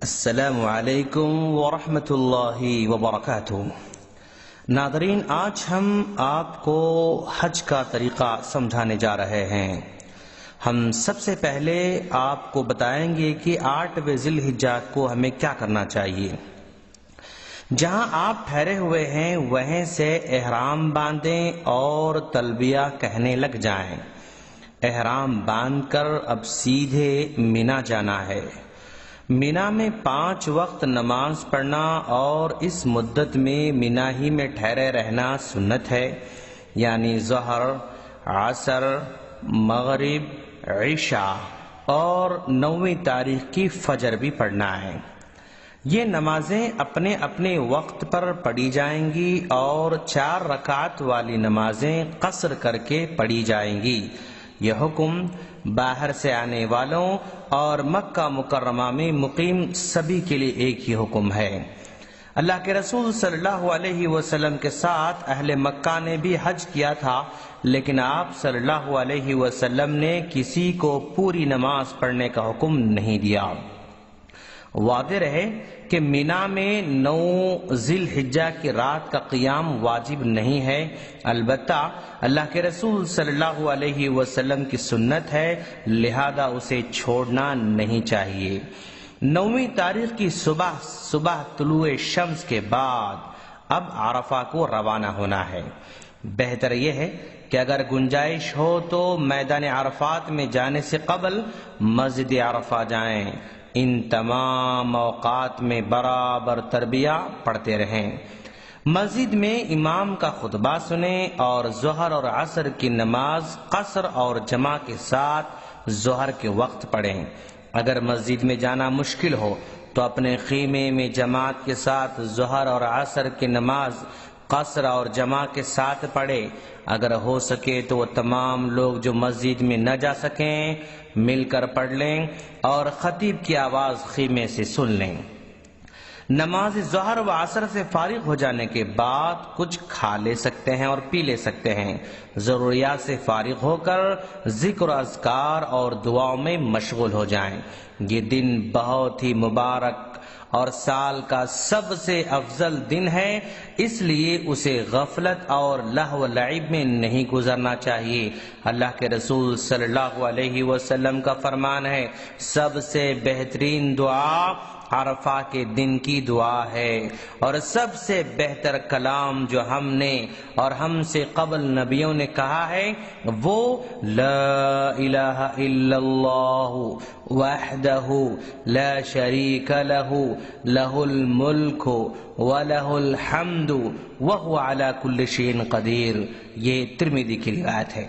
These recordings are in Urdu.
السلام علیکم ورحمۃ اللہ وبرکاتہ۔ ناظرین، آج ہم آپ کو حج کا طریقہ سمجھانے جا رہے ہیں۔ ہم سب سے پہلے آپ کو بتائیں گے کہ 8ویں ذی الحجہ کو ہمیں کیا کرنا چاہیے۔ جہاں آپ ٹھہرے ہوئے ہیں وہیں سے احرام باندھیں اور تلبیہ کہنے لگ جائیں۔ احرام باندھ کر اب سیدھے مینا جانا ہے۔ مینا میں 5 وقت نماز پڑھنا اور اس مدت میں مینا ہی میں ٹھہرے رہنا سنت ہے، یعنی ظہر، عصر، مغرب، عشاء اور 9ویں تاریخ کی فجر بھی پڑھنا ہے۔ یہ نمازیں اپنے اپنے وقت پر پڑھی جائیں گی اور 4 رکعت والی نمازیں قصر کر کے پڑھی جائیں گی۔ یہ حکم باہر سے آنے والوں اور مکہ مکرمہ میں مقیم سبھی کے لیے ایک ہی حکم ہے۔ اللہ کے رسول صلی اللہ علیہ وسلم کے ساتھ اہل مکہ نے بھی حج کیا تھا، لیکن آپ صلی اللہ علیہ وسلم نے کسی کو پوری نماز پڑھنے کا حکم نہیں دیا۔ واضح رہے کہ مینا میں 9 ذی الحجہ کی رات کا قیام واجب نہیں ہے، البتہ اللہ کے رسول صلی اللہ علیہ وسلم کی سنت ہے، لہذا اسے چھوڑنا نہیں چاہیے۔ 9ویں تاریخ کی صبح طلوع شمس کے بعد اب عرفہ کو روانہ ہونا ہے۔ بہتر یہ ہے کہ اگر گنجائش ہو تو میدان عرفات میں جانے سے قبل مسجد عرفہ جائیں۔ ان تمام اوقات میں برابر تلبیہ پڑھتے رہیں۔ مسجد میں امام کا خطبہ سنیں اور ظہر اور عصر کی نماز قصر اور جمع کے ساتھ ظہر کے وقت پڑھیں۔ اگر مسجد میں جانا مشکل ہو تو اپنے خیمے میں جماعت کے ساتھ ظہر اور عصر کی نماز قصر اور جمع کے ساتھ پڑھے۔ اگر ہو سکے تو وہ تمام لوگ جو مسجد میں نہ جا سکیں مل کر پڑھ لیں اور خطیب کی آواز خیمے سے سن لیں۔ نماز ظہر و عصر سے فارغ ہو جانے کے بعد کچھ کھا لے سکتے ہیں اور پی لے سکتے ہیں۔ ضروریات سے فارغ ہو کر ذکر و اذکار اور دعاؤں میں مشغول ہو جائیں۔ یہ دن بہت ہی مبارک اور سال کا سب سے افضل دن ہے، اس لیے اسے غفلت اور لہو و لعب میں نہیں گزرنا چاہیے۔ اللہ کے رسول صلی اللہ علیہ وسلم کا فرمان ہے، سب سے بہترین دعا عرفہ کے دن کی دعا ہے، اور سب سے بہتر کلام جو ہم نے اور ہم سے قبل نبیوں نے کہا ہے وہ لا الہ الا اللہ وحدہ لا شریک لہ لہ الملک ولہ الحمد وہو علی کل شیء قدیر۔ یہ ترمذی کی روایت ہے۔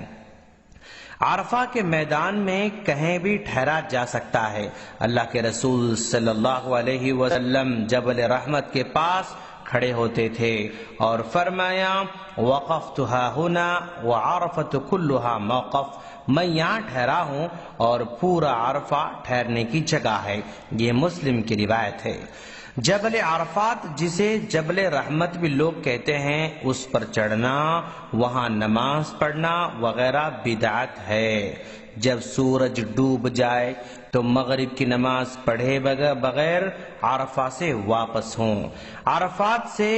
عرفہ کے میدان میں کہیں بھی ٹھہرا جا سکتا ہے۔ اللہ کے رسول صلی اللہ علیہ وسلم جبل رحمت کے پاس کھڑے ہوتے تھے اور فرمایا وقفت ہاہنا وعرفۃ کلھا موقف، میں یہاں ٹھہرا ہوں اور پورا عرفہ ٹھہرنے کی جگہ ہے۔ یہ مسلم کی روایت ہے۔ جبل عرفات جسے جبل رحمت بھی لوگ کہتے ہیں، اس پر چڑھنا، وہاں نماز پڑھنا وغیرہ بدعت ہے۔ جب سورج ڈوب جائے تو مغرب کی نماز پڑھے بغیر عرفہ سے واپس ہوں۔ عرفات سے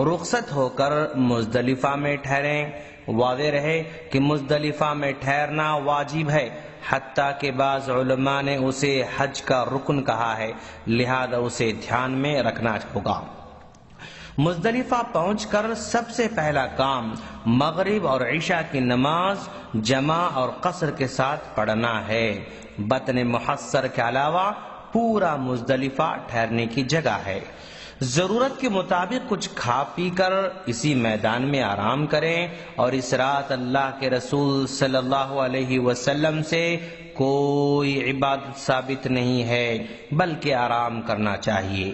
رخصت ہو کر مزدلفہ میں ٹھہریں۔ واضح رہے کہ مزدلفہ میں ٹھہرنا واجب ہے، حتیٰ کہ بعض علماء نے اسے حج کا رکن کہا ہے، لہذا اسے دھیان میں رکھنا ہوگا۔ مزدلفہ پہنچ کر سب سے پہلا کام مغرب اور عشاء کی نماز جمع اور قصر کے ساتھ پڑھنا ہے۔ بطن محصر کے علاوہ پورا مزدلفہ ٹھہرنے کی جگہ ہے۔ ضرورت کے مطابق کچھ کھا پی کر اسی میدان میں آرام کریں، اور اس رات اللہ کے رسول صلی اللہ علیہ وسلم سے کوئی عبادت ثابت نہیں ہے بلکہ آرام کرنا چاہیے۔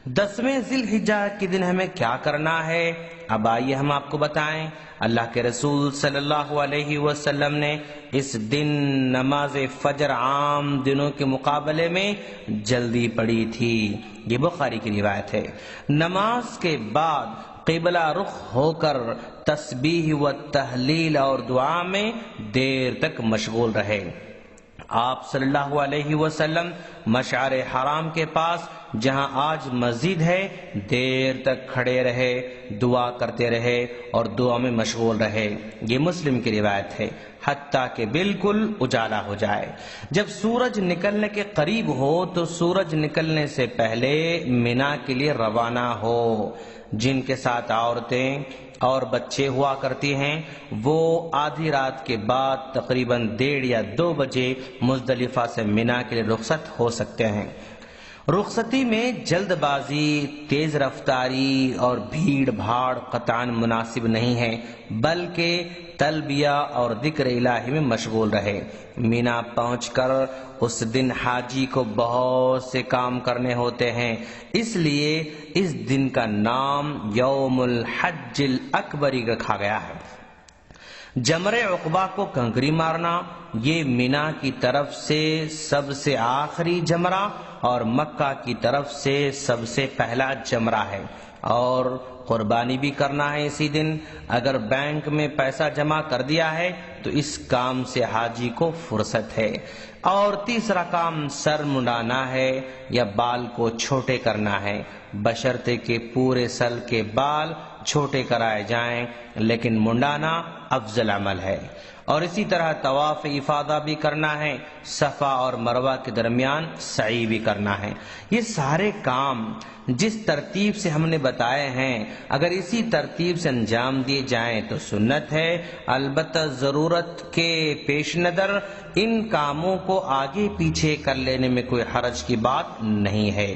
10ویں ذی الحجہ کے دن ہمیں کیا کرنا ہے؟ اب آئیے ہم آپ کو بتائیں۔ اللہ کے رسول صلی اللہ علیہ وسلم نے اس دن نماز فجر عام دنوں کے مقابلے میں جلدی پڑھی تھی۔ یہ بخاری کی روایت ہے۔ نماز کے بعد قبلہ رخ ہو کر تسبیح و تہلیل اور دعا میں دیر تک مشغول رہے۔ آپ صلی اللہ علیہ وسلم مشعر حرام کے پاس جہاں آج مسجد ہے دیر تک کھڑے رہے، دعا کرتے رہے اور دعا میں مشغول رہے۔ یہ مسلم کی روایت ہے، حتیٰ کہ بالکل اجالا ہو جائے۔ جب سورج نکلنے کے قریب ہو تو سورج نکلنے سے پہلے مینا کے لیے روانہ ہو۔ جن کے ساتھ عورتیں اور بچے ہوا کرتی ہیں وہ آدھی رات کے بعد تقریباً 1:30 یا 2 بجے مزدلفہ سے مینا کے لیے رخصت ہو سکتے ہیں۔ رخصتی میں جلد بازی، تیز رفتاری اور بھیڑ بھاڑ قطعاً مناسب نہیں ہے، بلکہ تلبیہ اور ذکر الہی میں مشغول رہے۔ مینا پہنچ کر اس دن حاجی کو بہت سے کام کرنے ہوتے ہیں، اس لیے اس دن کا نام یوم الحج الاکبر رکھا گیا ہے۔ جمرہ عقبہ کو کنکری مارنا یہ مینا کی طرف سے سب سے آخری جمرہ اور مکہ کی طرف سے سب سے پہلا جمرہ ہے، اور قربانی بھی کرنا ہے اسی دن۔ اگر بینک میں پیسہ جمع کر دیا ہے تو اس کام سے حاجی کو فرصت ہے۔ اور تیسرا کام سر منڈانا ہے یا بال کو چھوٹے کرنا ہے، بشرطے کہ پورے سر کے بال چھوٹے کرائے جائیں، لیکن منڈانا افضل عمل ہے۔ اور اسی طرح طواف افاضہ بھی کرنا ہے، صفا اور مروہ کے درمیان سعی بھی کرنا ہے۔ یہ سارے کام جس ترتیب سے ہم نے بتائے ہیں اگر اسی ترتیب سے انجام دیے جائیں تو سنت ہے، البتہ ضرورت کے پیش نظر ان کاموں کو آگے پیچھے کر لینے میں کوئی حرج کی بات نہیں ہے۔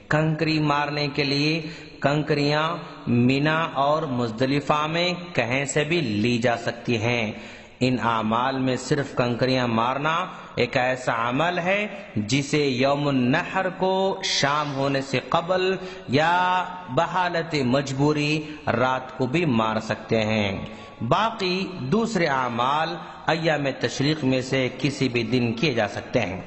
کنکری مارنے کے لیے کنکریاں مینا اور مزدلفہ میں کہیں سے بھی لی جا سکتی ہیں۔ ان اعمال میں صرف کنکریاں مارنا ایک ایسا عمل ہے جسے یوم النحر کو شام ہونے سے قبل یا بحالت مجبوری رات کو بھی مار سکتے ہیں۔ باقی دوسرے اعمال ایام تشریق میں سے کسی بھی دن کیے جا سکتے ہیں۔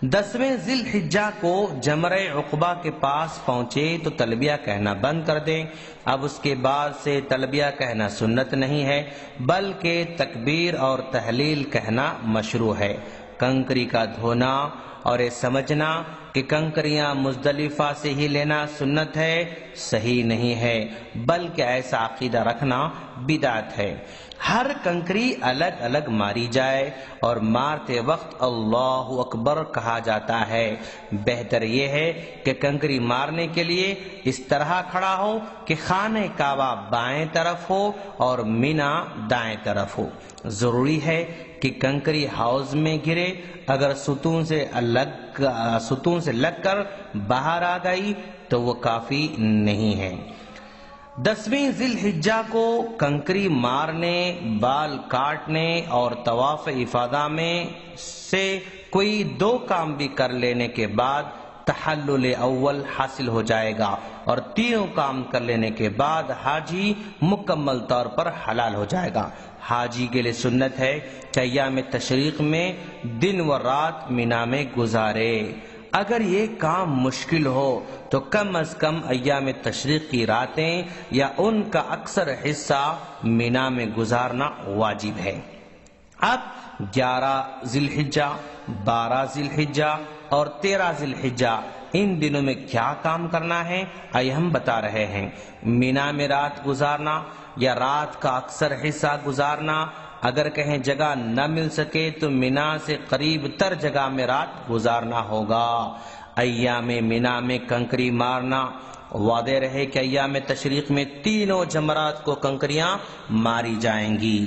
10ویں ذی الحجہ کو جمرہ عقبہ کے پاس پہنچے تو تلبیہ کہنا بند کر دیں۔ اب اس کے بعد سے تلبیہ کہنا سنت نہیں ہے، بلکہ تکبیر اور تحلیل کہنا مشروع ہے۔ کنکری کا دھونا اور یہ سمجھنا کہ کنکریاں مزدلفہ سے ہی لینا سنت ہے صحیح نہیں ہے، بلکہ ایسا عقیدہ رکھنا بدعت ہے۔ ہر کنکری الگ الگ ماری جائے اور مارتے وقت اللہ اکبر کہا جاتا ہے۔ بہتر یہ ہے کہ کنکری مارنے کے لیے اس طرح کھڑا ہو کہ خانہ کعبہ بائیں طرف ہو اور مینا دائیں طرف ہو۔ ضروری ہے کہ کنکری حوض میں گرے، اگر ستون سے لگ کر باہر آ گئی تو وہ کافی نہیں ہے۔ 10ویں ذی الحجہ کو کنکری مارنے، بال کاٹنے اور طواف افاضہ میں سے کوئی 2 کام بھی کر لینے کے بعد تحلل اول حاصل ہو جائے گا، اور 3 کام کر لینے کے بعد حاجی مکمل طور پر حلال ہو جائے گا۔ حاجی کے لیے سنت ہے کہ ایام تشریق میں دن و رات مینا میں گزارے۔ اگر یہ کام مشکل ہو تو کم از کم ایام تشریق کی راتیں یا ان کا اکثر حصہ مینا میں گزارنا واجب ہے۔ اب 11 ذی الحجہ، 12 ذی الحجہ اور 13 ذی الحجہ ان دنوں میں کیا کام کرنا ہے آئے ہم بتا رہے ہیں۔ مینا میں رات گزارنا یا رات کا اکثر حصہ گزارنا، اگر کہیں جگہ نہ مل سکے تو مینا سے قریب تر جگہ میں رات گزارنا ہوگا۔ ایام مینا میں کنکری مارنا، وعدے رہے کہ ایام تشریق میں تینوں جمرات کو کنکریاں ماری جائیں گی۔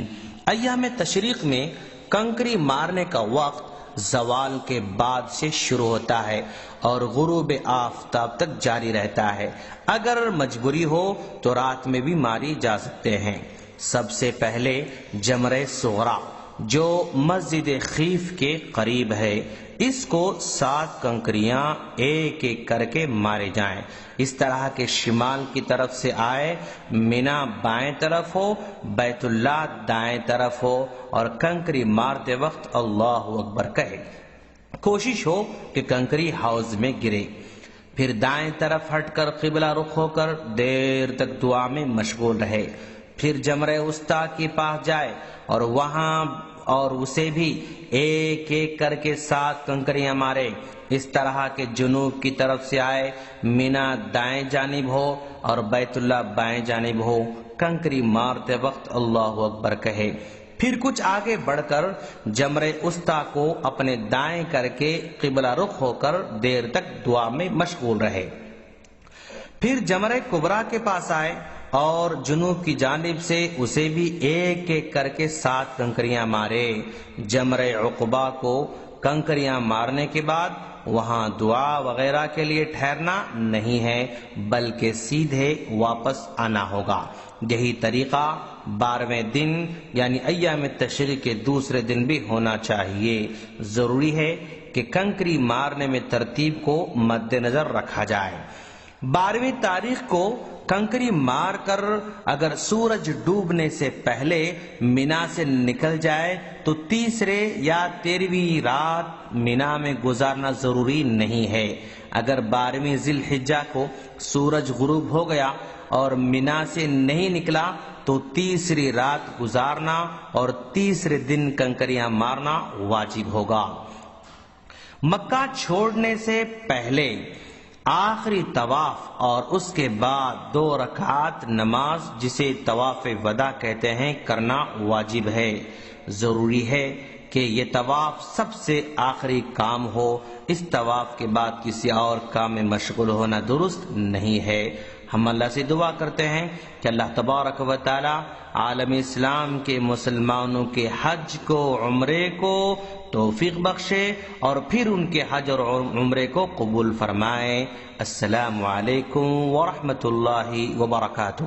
ایام تشریق میں کنکری مارنے کا وقت زوال کے بعد سے شروع ہوتا ہے اور غروب آفتاب تک جاری رہتا ہے۔ اگر مجبوری ہو تو رات میں بھی ماری جا سکتے ہیں۔ سب سے پہلے جمرہ صغریٰ جو مسجد خیف کے قریب ہے، اس کو 7 کنکریاں ایک ایک کر کے مارے جائیں، اس طرح کہ شمال کی طرف سے آئے، مینا بائیں طرف ہو، بیت اللہ دائیں طرف ہو اور کنکری مارتے وقت اللہ اکبر کہے۔ کوشش ہو کہ کنکری حوض میں گرے، پھر دائیں طرف ہٹ کر قبلہ رخ ہو کر دیر تک دعا میں مشغول رہے، پھر جمرہ وسطیٰ کے پاس جائے اور وہاں اور اسے بھی ایک ایک کر کے 7 کنکریاں مارے، اس طرح کہ جنوب کی طرف سے آئے، مینا دائیں جانب ہو اور بیت اللہ بائیں جانب ہو، کنکری مارتے وقت اللہ اکبر کہے، پھر کچھ آگے بڑھ کر جمرہ وسطیٰ کو اپنے دائیں کر کے قبلہ رخ ہو کر دیر تک دعا میں مشغول رہے، پھر جمرہ کبریٰ کے پاس آئے اور جنوب کی جانب سے اسے بھی ایک ایک کر کے 7 کنکریاں مارے۔ جمرہ عقبہ کو کنکریاں مارنے کے بعد وہاں دعا وغیرہ کے لیے ٹھہرنا نہیں ہے بلکہ سیدھے واپس آنا ہوگا۔ یہی طریقہ 12ویں دن یعنی ایام تشریق کے دوسرے دن بھی ہونا چاہیے۔ ضروری ہے کہ کنکری مارنے میں ترتیب کو مد نظر رکھا جائے۔ 12ویں تاریخ کو کنکری مار کر اگر سورج ڈوبنے سے پہلے مینا سے نکل جائے تو تیسرے یا 13ویں رات مینا میں گزارنا ضروری نہیں ہے۔ اگر 12ویں ذی الحجہ کو سورج غروب ہو گیا اور مینا سے نہیں نکلا تو تیسری رات گزارنا اور تیسرے دن کنکریاں مارنا واجب ہوگا۔ مکہ چھوڑنے سے پہلے آخری طواف اور اس کے بعد 2 رکعات نماز جسے طواف وداع کہتے ہیں کرنا واجب ہے۔ ضروری ہے کہ یہ طواف سب سے آخری کام ہو، اس طواف کے بعد کسی اور کام میں مشغول ہونا درست نہیں ہے۔ ہم اللہ سے دعا کرتے ہیں کہ اللہ تبارک و تعالی عالم اسلام کے مسلمانوں کے حج کو عمرے کو توفیق بخشے اور پھر ان کے حج اور عمرے کو قبول فرمائے۔ السلام علیکم ورحمۃ اللہ وبرکاتہ۔